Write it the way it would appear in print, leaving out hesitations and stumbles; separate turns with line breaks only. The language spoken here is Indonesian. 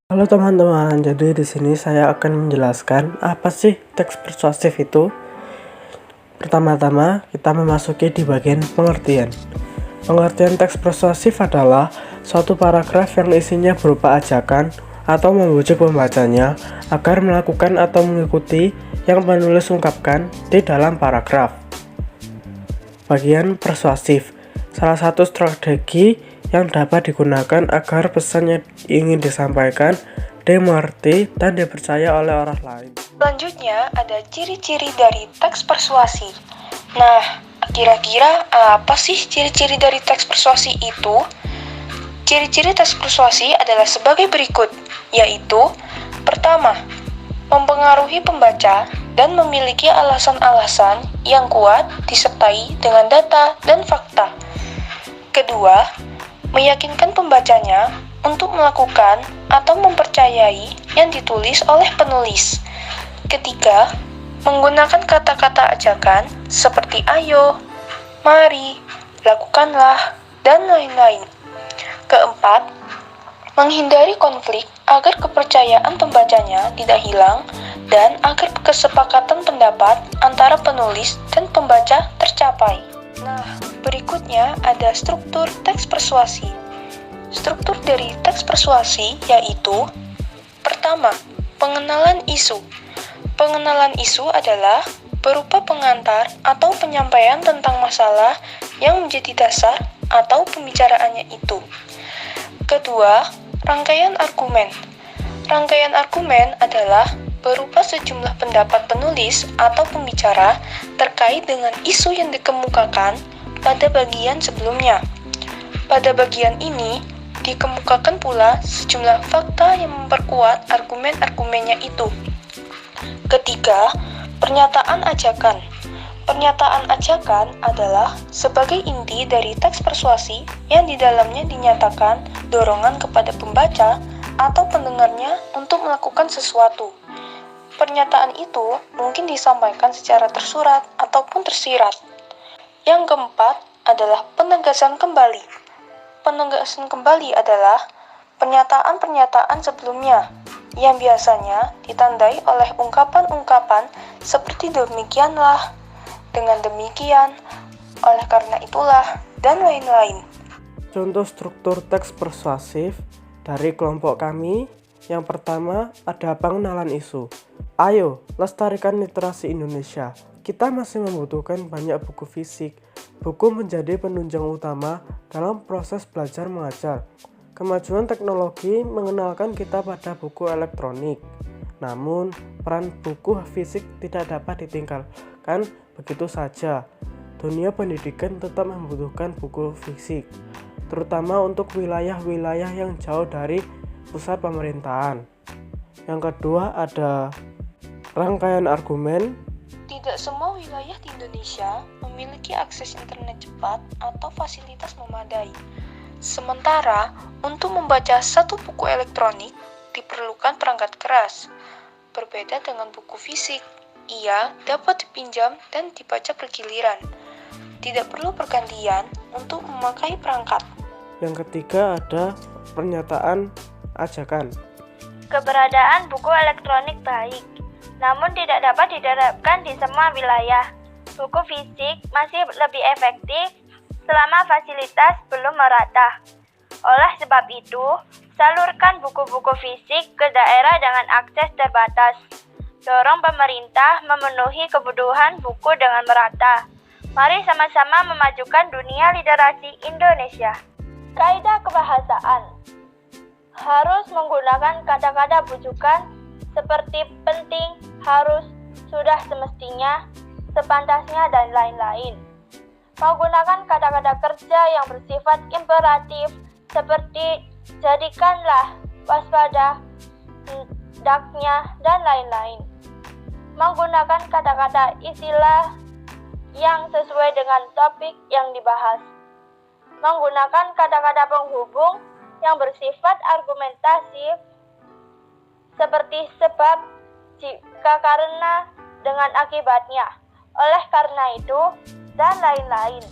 Halo teman-teman, jadi di sini saya akan menjelaskan apa sih teks persuasif itu. Pertama-tama, kita memasuki di bagian pengertian. Pengertian teks persuasif adalah suatu paragraf yang isinya berupa ajakan atau membujuk pembacanya agar melakukan atau mengikuti yang penulis ungkapkan di dalam paragraf. Bagian persuasif, salah satu strategi yang dapat digunakan agar pesan yang ingin disampaikan dimengerti dan dipercaya oleh orang lain.
Selanjutnya ada ciri-ciri dari teks persuasi. Nah, kira-kira apa sih ciri-ciri dari teks persuasi itu? Ciri-ciri teks persuasi adalah sebagai berikut, yaitu pertama, mempengaruhi pembaca dan memiliki alasan-alasan yang kuat disertai dengan data dan fakta. Kedua, meyakinkan pembacanya untuk melakukan atau mempercayai yang ditulis oleh penulis. Ketiga, menggunakan kata-kata ajakan seperti ayo, mari, lakukanlah, dan lain-lain. Keempat, menghindari konflik agar kepercayaan pembacanya tidak hilang dan agar kesepakatan pendapat antara penulis dan pembaca tercapai. Nah, berikutnya ada struktur teks persuasi. Struktur dari teks persuasi yaitu pertama, pengenalan isu. Pengenalan isu adalah berupa pengantar atau penyampaian tentang masalah yang menjadi dasar atau pembicaraannya itu. Kedua, rangkaian argumen. Rangkaian argumen adalah berupa sejumlah pendapat penulis atau pembicara terkait dengan isu yang dikemukakan pada bagian sebelumnya. Pada bagian ini, dikemukakan pula sejumlah fakta yang memperkuat argumen-argumennya itu. Ketiga, pernyataan ajakan. Pernyataan ajakan adalah sebagai inti dari teks persuasi yang di dalamnya dinyatakan dorongan kepada pembaca atau pendengarnya untuk melakukan sesuatu. Pernyataan itu mungkin disampaikan secara tersurat ataupun tersirat. Yang keempat adalah penegasan kembali. Penegasan kembali adalah pernyataan-pernyataan sebelumnya yang biasanya ditandai oleh ungkapan-ungkapan seperti demikianlah, dengan demikian, oleh karena itulah, dan lain-lain.
Contoh struktur teks persuasif dari kelompok kami. Yang pertama ada pengenalan isu. Ayo, lestarikan literasi Indonesia. Kita masih membutuhkan banyak buku fisik. Buku menjadi penunjang utama dalam proses belajar mengajar. Kemajuan teknologi mengenalkan kita pada buku elektronik. Namun, peran buku fisik tidak dapat ditinggalkan begitu saja. Dunia pendidikan tetap membutuhkan buku fisik, terutama untuk wilayah-wilayah yang jauh dari pusat pemerintahan. Yang kedua ada rangkaian argumen.
Tidak semua wilayah di Indonesia memiliki akses internet cepat atau fasilitas memadai. Sementara, untuk membaca satu buku elektronik diperlukan perangkat keras. Berbeda dengan buku fisik, ia dapat dipinjam dan dibaca bergiliran. Tidak perlu pergantian untuk memakai perangkat.
Yang ketiga ada pernyataan ajakan.
Keberadaan buku elektronik baik, namun tidak dapat diterapkan di semua wilayah. Buku fisik masih lebih efektif selama fasilitas belum merata. Oleh sebab itu, salurkan buku-buku fisik ke daerah dengan akses terbatas. Dorong pemerintah memenuhi kebutuhan buku dengan merata. Mari sama-sama memajukan dunia literasi Indonesia. Kaidah kebahasaan harus menggunakan kata-kata bujukan seperti penting, harus, sudah semestinya, sepantasnya, dan lain-lain. Menggunakan kata-kata kerja yang bersifat imperatif seperti jadikanlah, waspada, hendaknya, dan lain-lain. Menggunakan kata-kata istilah yang sesuai dengan topik yang dibahas. Menggunakan kata-kata penghubung yang bersifat argumentatif seperti sebab, jika, karena, dengan akibatnya, oleh karena itu, dan lain-lain.